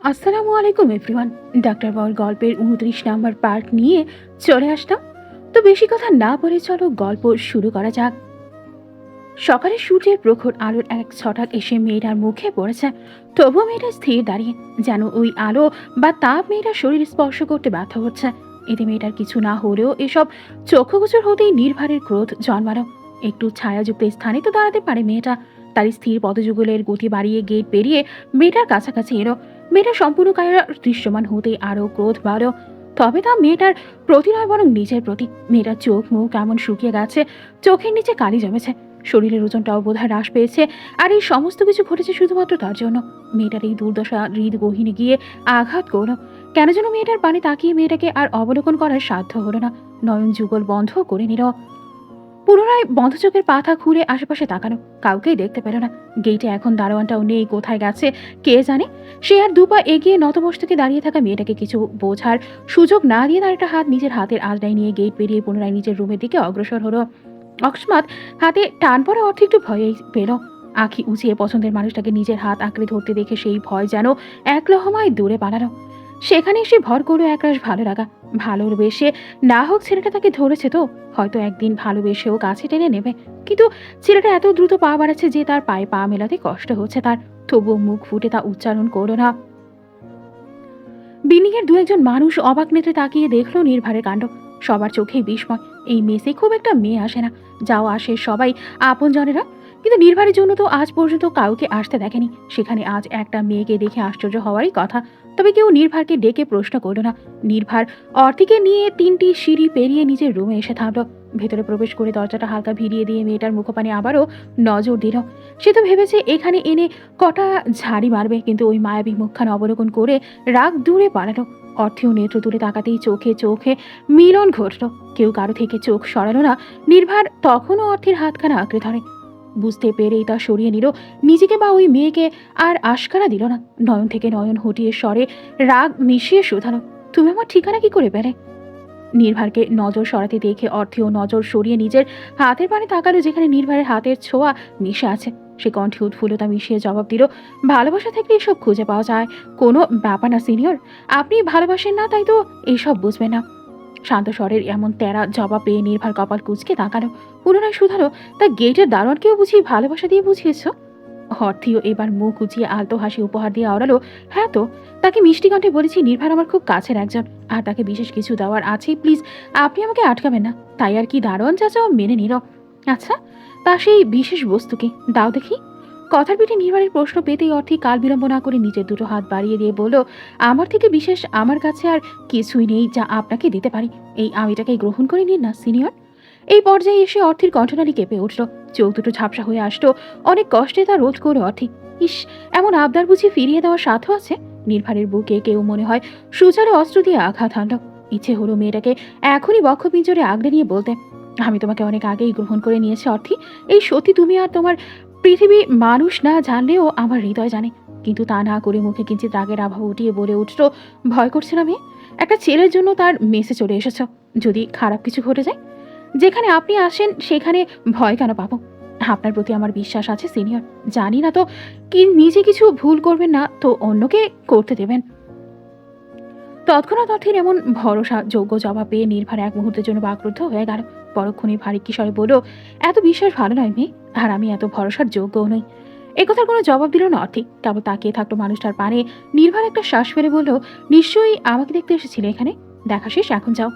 আসসালামু আলাইকুম everyone. Doctor বাউল গল্পের ২৯ নাম্বার পার্ট নিয়ে চলে আসলাম। তো বেশি কথা না বলে চলো গল্প শুরু করা যাক। সকালে সূর্যের প্রখর আলোর এক ছটাক এসে মেয়েটার মুখে পড়েছে। তবুও মেয়েটা স্থির দাঁড়িয়ে, যেন ওই আলো বা তাপ মেয়েটার শরীর স্পর্শ করতে বাধ্য হচ্ছে। এতে মেয়েটার কিছু না হলেও এসব চক্ষুগোচর হতেই নির্ভারের ক্রোধ জন্মালো। একটু ছায়াযুক্ত স্থানে তো দাঁড়াতে পারে মেয়েটা। তার স্থির পদযুগলের গতি বাড়িয়ে গেট পেরিয়ে মেয়েটার কাছাকাছি এলো। মেয়েটা সম্পূর্ণ কায়া দৃশ্যমান হতেই আরও ক্রোধ বাড়ল। তবে তা মেয়েটার প্রতি নয়, বরং নিজের প্রতি। মেয়েটার চোখ মুখ কেমন শুকিয়ে গেছে, চোখের নিচে কালি জমেছে, শরীরের ওজনটাও বোধহয় হ্রাস পেয়েছে। আর এই সমস্ত কিছু ঘটেছে শুধুমাত্র তার জন্য। মেয়েটার এই দুর্দশা হৃদগহীনে গিয়ে আঘাত করল। কেন যেন মেয়েটার পানে তাকিয়ে মেয়েটাকে আর অবলোকন করার সাধ্য হলো না। নয়ন যুগল বন্ধ করে নিল। পুনরায় বন্ধ চোখের পাতা খুলে আশেপাশে তাকানো, কাউকেই দেখতে পেল না। গেটে এখন দারোয়ানটাও নেই, কোথায় গেছে কে জানে। সে আর দুপা এগিয়ে নতমস্তকে দাঁড়িয়ে থাকা মেয়েটাকে কিছু বোঝার সুযোগ না দিয়ে তার একটা হাত নিজের হাতের আঁচড়ায় নিয়ে গেট পেরিয়ে পুনরায় নিজের রুমের দিকে অগ্রসর হলো। অকস্মাৎ হাতে টান পড়ে অর্থ একটু ভয়েই পেল। আঁখি উঁচিয়ে পছন্দের মানুষটাকে নিজের হাত আঁকড়ে ধরতে দেখে সেই ভয় যেন এক লহমায় দূরে পালালো। সেখানে এসে ভর করলো একরাশ ভালো লাগা। ভালোবেসে না হোক ছেলেটা তাকে ধরেছে, তো হয়তো একদিন ভালোবেসেও কাছে টেনে নেবে। কিন্তু ছেলেটা এত দ্রুত পা বাড়াচ্ছে যে তার পায়ে পা মেলাতে কষ্ট হচ্ছে তার। তবুও মুখ ফুটে তা উচ্চারণ করলো না। বিল্ডিংয়ের দু একজন মানুষ অবাক নেত্রে তাকিয়ে দেখলো নির্ভারের কাণ্ড। সবার চোখেই বিস্ময়। এই মেসে খুব একটা মেয়ে আসে না, যাও আসে সবাই আপনজনেরা। কিন্তু নির্ভারের জন্য তো আজ পর্যন্ত কাউকে আসতে দেখেনি। সেখানে আজ একটা মেয়েকে দেখে আশ্চর্য হওয়ারই কথা। তবে কেউ নির্ভারকে ডেকে প্রশ্ন করল না। নির্ভার অর্তিকে নিয়ে ৩টি সিঁড়ি পেরিয়ে নিজের রুমে এসে থামল। ভেতরে প্রবেশ করে দরজাটা হালকা ভিড়িয়ে দিয়ে মেয়েটার মুখপানে আবারও নজর দিল। সে তো ভেবেছে এখানে এনে কটা ঝাড়ি মারবে, কিন্তু ওই মায়াবী মুখখান অবলোকন করে রাগ দূরে পালালো। অর্থেও নেত্র তুলে তাকাতেই চোখে চোখে মিলন ঘটল। কেউ কারো থেকে চোখ সরালো না। নির্ভার তখনও অর্থের হাতখানা আঁকড়ে ধরে। বুঝতে পেরেই তা সরিয়ে নিল নিজেকে বা ওই মেয়েকে, আর আশকারা দিল না। নয়ন থেকে নয়ন হটিয়ে স্বরে রাগ মিশিয়ে শুধালো, তুমি আমার ঠিকানা কি করে পেলে? নির্ভারকে নজর সরাতে দেখে অর্থেও নজর সরিয়ে নিজের হাতের পানে তাকালো, যেখানে নির্ভারের হাতের ছোঁয়া মিশে আছে। সে কণ্ঠে উৎফুল্লতা মিশিয়ে জবাব দিল, ভালোবাসা থাকলে এসব খুঁজে পাওয়া যায়, কোনো ব্যাপার না সিনিয়র। আপনি ভালোবাসেন না, তাই তো এইসব বুঝবেন না। শান্ত স্বরের এমন তেরা জবাব পেয়ে নির্ভার কপাল কুঁচকে তাকালো। পুনরায় শুধালো, তা গেটের দারোয়ানকেও বুঝি ভালোবাসা দিয়ে বুঝিয়েছ? অর্থীও এবার মুখ উঁচিয়ে আলতো হাসি উপহার দিয়ে আওড়ালো, হ্যাঁ তো। তাকে মিষ্টি কণ্ঠে বলেছি নির্ভার আমার খুব কাছের একজন, আর তাকে বিশেষ কিছু দেওয়ার আছে, প্লিজ আপনি আমাকে আটকাবেন না। তাই আর কি দারোয়ান চাচাও মেনে নিল। আচ্ছা, তা সেই বিশেষ বস্তু কি দাও দেখি। কথার পিঠে নির্ভারের প্রশ্ন পেতেই অর্থী কাল বিলম্ব না করে নিজের দুটো হাত বাড়িয়ে দিয়ে বলল, আমার থেকে বিশেষ আমার কাছে আর কিছুই নেই যা আপনাকে দিতে পারি। এই আমিটাকে গ্রহণ করে নিন না সিনিয়র। এই পর্যায়ে এসে অর্থের কণ্ঠনালী কেঁপে উঠল, চোখ দুটো ঝাপসা হয়ে আসলো। অনেক কষ্টে তা রোধ করে অর্থী, ইস, এমন আবদার বুঝি ফিরিয়ে দেওয়ার সাধ্য আছে? নির্ভারের বুকে কেউ মনে হয় সুচারু অস্ত্র দিয়ে আঘাত হানল। ইচ্ছে হলো মেয়েটাকে এখনই বক্ষপিঞ্জরে আগলে নিয়ে বলতে, আমি তোমাকে অনেক আগেই গ্রহণ করে নিয়েছি অর্থী। এই সত্যি তুমি আর তোমার পৃথিবী মানুষ না জানলেও আমার হৃদয় জানে। কিন্তু তা না করে মুখে কিঞ্চিত রাগের আভা উঠিয়ে বলে উঠল, ভয় করছে না মেয়ে? একটা ছেলের জন্য তার মেসে চলে এসেছ, যদি খারাপ কিছু ঘটে যায়? যেখানে আপনি আসেন সেখানে ভয় কেন পাবো? আপনার প্রতি আমার বিশ্বাস আছে সিনিয়র। জানি না তো কি নিজে কিছু ভুল করবেন না তো অন্যকে করতে দেবেন। তৎক্ষণাৎ অর্থের এমন ভরসা যোগ্য জবাব পেয়ে নির্ভার এক মুহূর্তের জন্য বাকরুদ্ধ হয়ে গেল। পরক্ষণে ভারী কিশোরে বলল, এত বিশ্বাস ভালো নয় মেয়ে, আর আমি এত ভরসার যোগ্যও নই। একথার কোনো জবাব দিল না অর্থী, কেবল তাকিয়ে থাকলো মানুষটার পানে। নির্ভার একটা শ্বাস ফেলে বলল, নিশ্চয়ই আমাকে দেখতে এসেছিলে এখানে, দেখা শেষ, এখন যাও।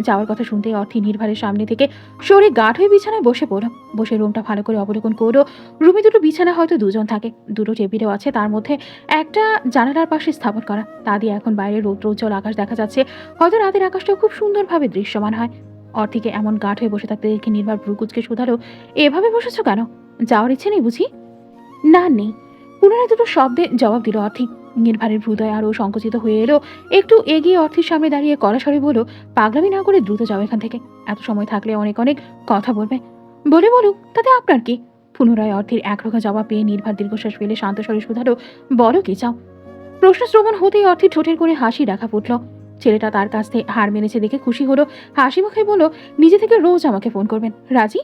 যাওয়ার কথা শুনতে অর্থী নির্ভারের সামনে থেকে সরে গাঢ় হয়ে বিছানায় বসে পড়ল। বসে রুমটা ভালো করে অবলোকন করলো। রুমে দুটো বিছানা হয়তো দুজন থাকে, দুটো টেবিলও আছে, তার মধ্যে একটা জানালার পাশে স্থাপন করা। তা দিয়ে এখন বাইরে রৌদ্রোজ্জ্বল আকাশ দেখা যাচ্ছে। হয়তো রাতের আকাশটাও খুব সুন্দরভাবে দৃশ্যমান হয়। অর্থীকে এমন গাঢ় হয়ে বসে থাকতে দেখে নির্ভার ভ্রুকুচকে শুধালো, এভাবে বসেছো কেন? যাওয়ার ইচ্ছে নেই বুঝি? না, নেই। পুনরায় দুটো শব্দে জবাব দিল অর্থী। নির্ভারের হৃদয় আরও সংকুচিত হয়ে এলো। একটু এগিয়ে অর্থীর সামনে দাঁড়িয়ে কড়া স্বরে বলল, পাগলামি না করে দ্রুত যাও এখান থেকে। এত সময় থাকলে অনেক অনেক কথা বলবে। বলে বলুক, তাতে আপনার কি? পুনরায় অর্থীর একরোখা জবাব পেয়ে নির্ভার দীর্ঘশ্বাস ফেলে শান্ত স্বরে শুধালো, বলো কি চাও? প্রশ্ন শ্রবণ হতেই অর্থীর ঠোঁটের করে হাসি দেখা ফুটল। ছেলেটা তার কাছ থেকে হার মেনেছে দেখে খুশি হলো। হাসি মুখে বলল, নিজে থেকে রোজ আমাকে ফোন করবেন, রাজি?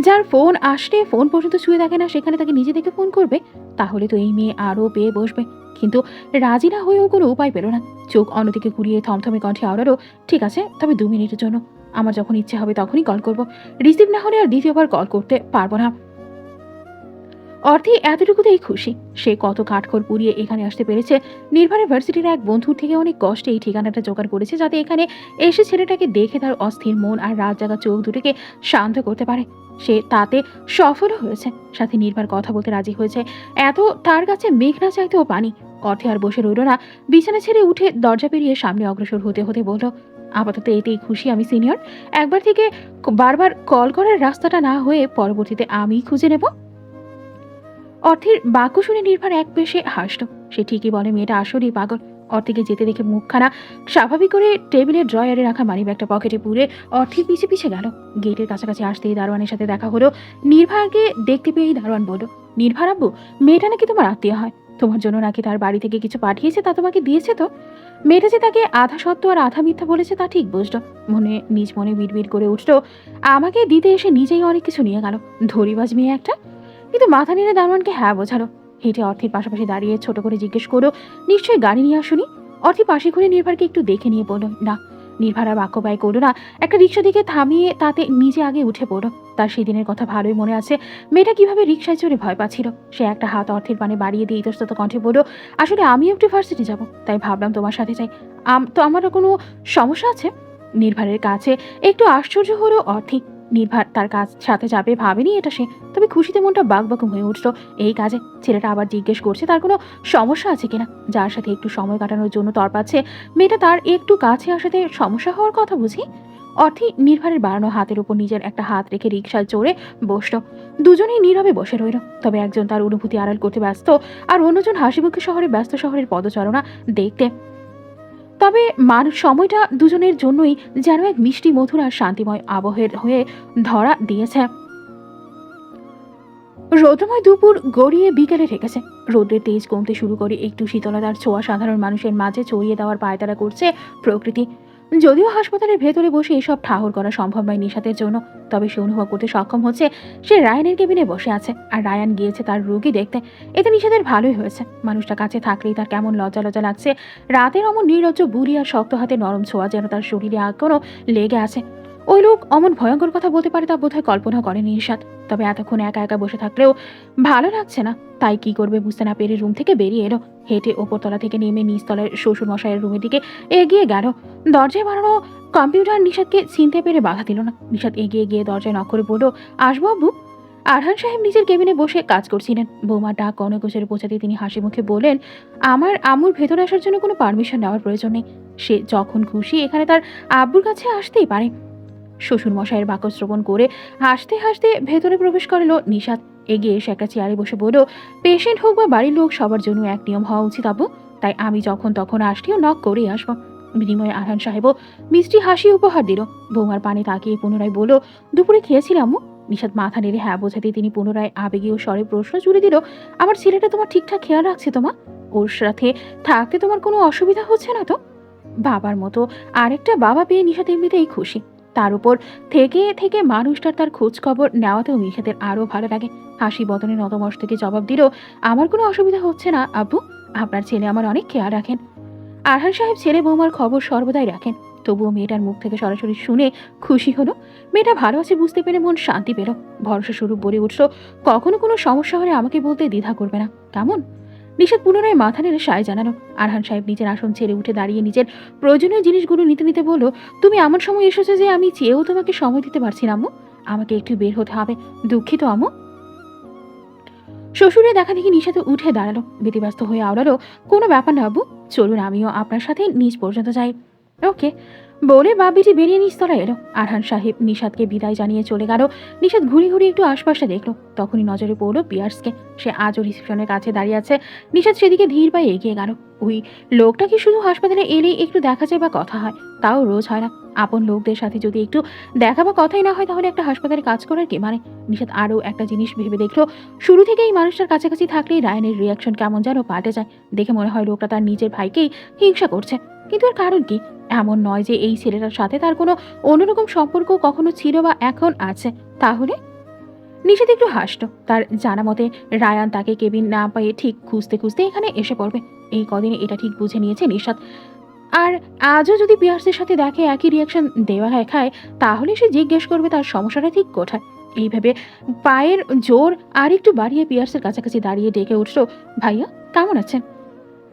যার ফোন আসলে ফোন পর্যন্ত ছুঁয়ে দেখে না, সেখানে তাকে নিজে থেকে ফোন করবে? তাহলে তো এই মেয়ে আরও পেয়ে বসবে। কিন্তু রাজি না হয়েও কোনো উপায় পেল না। চোখ অন্যদিকে ঘুরিয়ে থমথমে কণ্ঠে আওড়ালো, ঠিক আছে, তবে 2 মিনিটের জন্য। আমার যখন ইচ্ছে হবে তখনই কল করব। রিসিভ না হলে আর দ্বিতীয়বার কল করতে পারবো না। অর্থে এতটুকুতেই খুশি। সে কত কাঠখড় পুড়িয়ে এখানে আসতে পেরেছে। নির্ভরের ভার্সিটির এক বন্ধুর থেকে অনেক কষ্টে এই ঠিকানাটা জোগাড় করেছে, যাতে এখানে এসে ছেলেটাকে দেখে তার অস্থির মন আর রাত জাগা চোখ দুটোকে শান্ত করতে পারে। সে তাতে সফলও হয়েছে, সাথে নির্ভর কথা বলতে রাজি হয়েছে। এত তার কাছে মেঘ না চাইতেও পানি। অর্থে আর বসে রইল না, বিছানা ছেড়ে উঠে দরজা পেরিয়ে সামনে অগ্রসর হতে হতে বলল, আপাতত এতেই খুশি আমি সিনিয়র। একবার থেকে বারবার কল করার রাস্তাটা না হয়ে পরবর্তীতে আমিই খুঁজে নেব। অর্থের বাক্য শুনে নির্ভর এক পেশে হাসল। সে ঠিকই বলে, মেয়েটা আসলেই পাগল। অর্থেকে যেতে দেখে মুখখানা স্বাভাবিক করে টেবিলের ড্রয়ারে রাখা মানিব্যাগটা পকেটে পুরে অর্থের পিছে পিছে গেল। গেটের কাছাকাছি আসতেই দারোয়ানের সাথে দেখা হলো। নির্ভরকে দেখতে পেয়েই দারোয়ান বলল, নির্ভর আব্বু, মেয়েটা নাকি তোমার আত্মীয় হয়। তোমার জন্য নাকি তার বাড়ি থেকে কিছু পাঠিয়েছে, তা তোমাকে দিয়েছে তো? মেয়েটা যে তাকে আধা সত্য আর আধা মিথ্যা বলেছে তা ঠিক বুঝলো। নিজ মনে বিড়বিড় করে উঠল, আমাকে দিতে এসে নিজেই অনেক কিছু নিয়ে গেল, ধরিবাজ মেয়ে একটা। কিন্তু মাথা নেড়ে দারোয়ানকে হ্যাঁ বোঝালো। হেঁটে অর্থের পাশাপাশি দাঁড়িয়ে ছোট করে জিজ্ঞেস করো, নিশ্চয়ই গাড়ি নিয়ে আসুনি? অর্থি পাশে ঘুরে নির্ভরকে একটু দেখে নিয়ে বলল, না। নির্ভর আর বাক্য ব্যয় করলো না, একটা রিক্সা দিকে থামিয়ে তাতে নিজে আগে উঠে পড়ো। তার সেই দিনের কথা ভালোই মনে আছে, মেয়েটা কিভাবে রিক্সায় চড়ে ভয় পাচ্ছিল। সে একটা হাত অর্থের পানে বাড়িয়ে দিয়ে ইতস্তত কণ্ঠে বলল, আসলে আমিও একটু ভার্সিটি যাব, তাই ভাবলাম তোমার সাথে যাই। তো আমারও কোনো সমস্যা আছে? নির্ভরের কাছে একটু আশ্চর্য হলো অর্থি। নির্ভর তার কাজ সাথে যাবে ভাবেনি এটা সে। তবে খুশিতে মনটা বাকবাকুম হয়ে উঠল এই কাজে। ছেলেটা আবার জিজ্ঞেস করছে তার কোনো সমস্যা আছে কিনা। যার সাথে একটু সময় কাটানোর জন্য তরপাচ্ছে, মেয়েটা তার একটু কাছে আসাতে সমস্যা হওয়ার কথা বুঝি। অর্থি নির্ভরের বাড়ানো হাতের উপর নিজের একটা হাত রেখে রিকশায় চড়ে বসলো। দুজনেই নীরবে বসে রইল। তবে একজন তার অনুভূতি আড়াল করতে ব্যস্ত, আর অন্যজন হাসিমুখে শহরে ব্যস্ত শহরের পদচারণা দেখতে। তবে সময়টা দুজনের জন্যই যেন এক মিষ্টি মধুর আর শান্তিময় আবহের হয়ে ধরা দিয়েছে। রৌদ্রময় দুপুর গড়িয়ে বিকেলে ঠেকেছে। রোদ্রের তেজ কমতে শুরু করে, একটু শীতলতার ছোঁয়া সাধারণ মানুষের মাঝে ছড়িয়ে দেওয়ার পায়তারা করছে প্রকৃতি। যদিও হাসপাতালের ভেতরে বসে এসব ঠাহর করা সম্ভব নয় নিশাতের জন্য, তবে সে অনুভব করতে সক্ষম হচ্ছে সে রায়ানের কেবিনে বসে আছে, আর রায়ান গিয়েছে তার রোগী দেখতে। এতে নিশাতের ভালোই হয়েছে। মানুষটা কাছে থাকলেই তার কেমন লজ্জা লজ্জা লাগছে। রাতের অমন নির্লজ্জ বুড়ি আর শক্ত হাতে নরম ছোঁয়া যেন তার শরীরে এখনো লেগে আছে। ওই লোক অমন ভয়ঙ্কর কথা বলতে পারে তা বোধহয় কল্পনা করেনি নিশাত। তবে এতক্ষণ একা একা বসে থাকলেও ভালো লাগছে না, তাই কি করবে বুঝতে না পেরে রুম থেকে বেরিয়ে এলো। হেঁটে ওপরতলা থেকে নেমে নিচতলায় শ্বশুর মশাইয়ের রুমের দিকে এগিয়ে গেল। দরজায় বানানো কম্পিউটার নিশাতকে চিনতে পেরে বাধা দিল না। নিশাত এগিয়ে গিয়ে দরজায় নক করে বলল, আসবো আব্বু? আরহান সাহেব নিজের কেবিনে বসে কাজ করছিলেন। বৌমার ডাক কনকোচরে পৌঁছাতে তিনি হাসি মুখে বললেন, আমার আম্মুর ভেতরে আসার জন্য কোনো পারমিশন নেওয়ার প্রয়োজন নেই। সে যখন খুশি এখানে তার আব্বুর কাছে আসতেই পারে। শ্বশুর মশাইয়ের বাক্য শ্রবণ করে হাসতে হাসতে ভেতরে প্রবেশ করলো নিশাত। এগিয়ে এসে একটা চেয়ারে বসে বলল, পেশেন্ট হোক বা বাড়ির লোক, সবার জন্য এক নিয়ম হওয়া উচিত আব্বু। তাই আমি যখন তখন আসলেও নক করেই আসবো। বিনিময়ে আরহান সাহেবও মিষ্টি হাসি উপহার দিল। বৌমার পানে তাকিয়ে পুনরায় বলল, দুপুরে খেয়েছিলাম আম্মু? নিশাত মাথা নেড়ে হ্যাঁ বোঝাতেই তিনি পুনরায় আবেগীয় স্বরে প্রশ্ন জুড়ে দিল, আমার ছেলেটা তোমার ঠিকঠাক খেয়াল রাখছে তোমা? ওর সাথে থাকতে তোমার কোনো অসুবিধা হচ্ছে না তো? বাবার মতো আরেকটা বাবা পেয়ে নিশাত এমনিতেই খুশি। তার উপর থেকে থেকে মানুষটার তার খোঁজ খবর নেওয়াতেও নিশাতের আরো ভালো লাগে। হাসি বদনে নতমস্তকে জবাব দিল, আমার কোনো অসুবিধা হচ্ছে না আব্বু। আপনার ছেলে আমার অনেক খেয়াল রাখেন। আরহান সাহেব ছেলে বৌমার খবর সর্বদাই রাখেন। তবুও মেয়েটার মুখ থেকে সরাসরি শুনে খুশি হলো। মেয়েটা ভালো আছে বুঝতে পেরে মন শান্তি পেল। ভরসা স্বরূপ বলে উঠল, কখনো কোনো সমস্যা হলে আমাকে বলতে দ্বিধা করবে না, কেমন? নিশাত পুনরায় মাথা নেড়ে সায় জানালো। আরহান সাহেব নিজের আসন ছেড়ে উঠে দাঁড়িয়ে নিজের প্রয়োজনীয় জিনিসগুলো নিতে নিতে বলল, তুমি এমন সময় এসেছো যে আমি চেয়েও তোমাকে সময় দিতে পারছি না আম্মু। আমাকে একটু বের হতে হবে, দুঃখিত আম্মু। শ্বশুরে দেখা দেখি নিশাতে উঠে দাঁড়ালো। ব্যতিব্যস্ত হয়ে আওড়ালো, কোনো ব্যাপার না আব্বু, চলুন আমিও আপনার সাথে নিচ পর্যন্ত যাই। ওকে বলে বাপ বেটি বেরিয়ে নিচতলায় এলো। আরহান সাহেব নিশাতকে বিদায় জানিয়ে চলে গেল। নিশাত ঘুরে ঘুরে একটু আশপাশে দেখলো। তখনই নজরে পড়লো পিয়ার্সকে। সে আজও রিসেপশনের কাছে দাঁড়িয়ে আছে। নিশাত সেদিকে ধীর পায়ে এগিয়ে গেল। ওই লোকটা কি শুধু হাসপাতালে এলেই একটু দেখা যায় বা কথা হয়? তাও রোজ হয় না। আপন লোকদের সাথে যদি একটু দেখা বা কথাই না হয়, তাহলে একটা হাসপাতালে কাজ করার কি মানে? নিশাত আরও একটা জিনিস ভেবে দেখলো, শুরু থেকে এই মানুষটার কাছাকাছি থাকলেই রায়ানের রিয়াকশন কেমন যেন পাল্টে যায়। দেখে মনে হয় লোকটা তার নিজের ভাইকেই হিংসা করছে। কিন্তু এর কারণ কি? এমন নয় যে এই ছেলেটার সাথে তার কোনো অন্যরকম সম্পর্ক কখনো ছিল বা এখন আছে। তাহলে নিশাত একটু হাসল। তার জানা মতে রায়ান তাকে কেবিন না পেয়ে ঠিক খুঁজতে খুঁজতে এখানে এসে পড়বে। এই কদিনে এটা ঠিক বুঝে নিয়েছে নিশাত। আর আজও যদি পিয়ার্সের সাথে দেখে একই রিয়াকশন দেওয়া খায়, তাহলে সে জিজ্ঞেস করবে তার সমস্যাটা ঠিক কোথায়। এইভাবে পায়ের জোর আর একটু বাড়িয়ে পিয়ার্সের কাছাকাছি দাঁড়িয়ে ডেকে উঠল, ভাইয়া কেমন আছেন?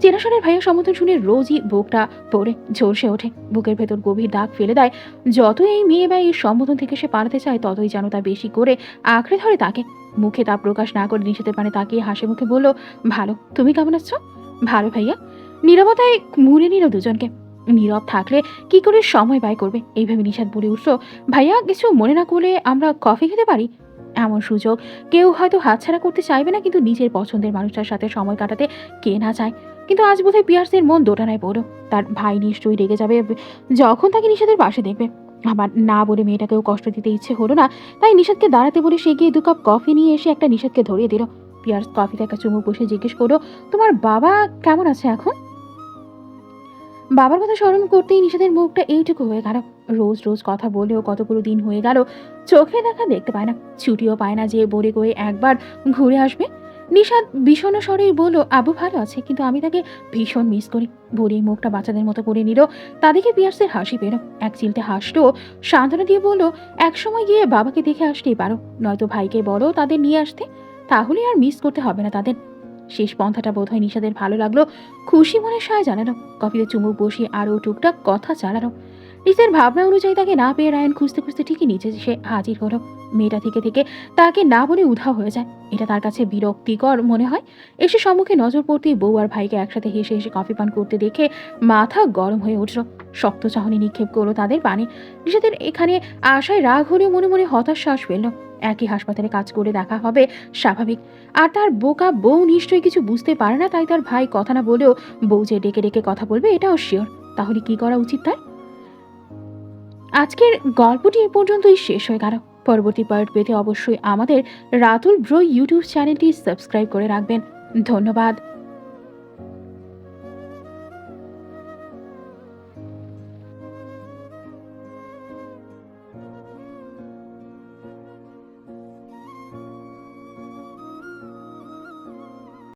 চেনাশোনার ভাইয়া সম্বোধন শুনে রোজই বুকটা পড়ে ঝলসে ওঠে, বুকের ভেতর গভীর দাগ ফেলে দেয়। যত এই মেয়ে বা এই সম্বোধন থেকে সে পালাতে চায়, ততই যেন তা বেশি করে আঁকড়ে ধরে তাকে। মুখে তা প্রকাশ না করে নিষেধের পানে তাকিয়ে হাসি মুখে বলল, ভালো, তুমি কেমন আছো? ভালো ভাইয়া। নীরবতায় মুড়ে নিল দুজনকে। নীরব থাকলে কি করে সময় ব্যয় করবে, এইভাবে নিষাদ বলে উঠল, ভাইয়া কিছু মনে না করলে আমরা কফি খেতে পারি? এমন সুযোগ কেউ হয়তো হাতছাড়া করতে চাইবে না, কিন্তু নিজের পছন্দের মানুষটার সাথে সময় কাটাতে কে না চায়। কিন্তু আজ বোধহয় পিয়ার্সের মন দোটানায় পড়ল। তার ভাই নিশ্চয়ই রেগে যাবে যখন তাকে নিষাদের পাশে দেখবে। আবার না বলে মেয়েটাকেও কষ্ট দিতে ইচ্ছে হলো না, তাই নিষাদকে দাঁড়াতে বলে সে গিয়ে 2 কাপ কফি নিয়ে এসে একটা নিষাদকে ধরিয়ে দিল। পিয়ার্স কফিতে একটা চুমুক বসে জিজ্ঞেস করলো, তোমার বাবা কেমন আছে এখন? বাবার কথা স্মরণ করতেই নিষাদের মুখটা এইটুকু হয়ে গেল। রোজ রোজ কথা বলেও কতগুলো দিন হয়ে গেল চোখে দেখা দেখতে পায় না, ছুটিও পায় না যে বলে কয়ে একবার ঘুরে আসবে। নিষাদ বিষণ্ণ স্বরেই বলল, আবু ভালো আছে, কিন্তু আমি তাকে ভীষণ মিস করি। বলেই মুখটা বাচ্চাদের মতো করে নিল। তাদেরকে পিয়ার্সের হাসি পেল। এক চিলতে হাসলো, সান্ত্বনা দিয়ে বলল, এক সময় গিয়ে বাবাকে দেখে আসতেই পারো, নয়তো ভাইকে বলো তাদের নিয়ে আসতে, তাহলে আর মিস করতে হবে না তাদের। শেষ পন্থাটা বোধহয় নিষাদের ভালো লাগলো। খুশি মনে সায় জানালো, কফিতে চুমুক বসিয়ে আরও টুকটাক কথা চালানো। নিজের ভাবনা অনুযায়ী তাকে না পেয়ে রায়ন খুঁজতে খুঁজতে ঠিকই নিচে সে হাজির হলো। মেয়েটা থেকে থেকে তাকে না বলে উধাও হয়ে যায়। এটা তার কাছে বিরক্তিকর মনে হয়। এসে সম্মুখে নজর পড়তেই বউ আর ভাইকে একসাথে হেসে হেসে কফি পান করতে দেখে মাথা গরম হয়ে উঠল। শক্ত চাহনি নিক্ষেপ করলো তাদের পানে। নিষাদের এখানে আশায় রাগ হলেও মনে মনে হতাশ শ্বাস ফেলল। একই হাসপাতালে কাজ করে দেখা হবে স্বাভাবিক। আর তার বোকা বউ নিশ্চয়ই কিছু বুঝতে পারে না, তাই তার ভাই কথা না বলেও বউ যে ডেকে ডেকে কথা বলবে এটাও শিওর। তাহলে কি করা উচিত তার? আজকের গল্পটি এ পর্যন্তই শেষ হয়ে গেল। পরবর্তী পার্ট পেতে অবশ্যই আমাদের রাতুল ব্রো ইউটিউব চ্যানেলটি সাবস্ক্রাইব করে রাখবেন। ধন্যবাদ।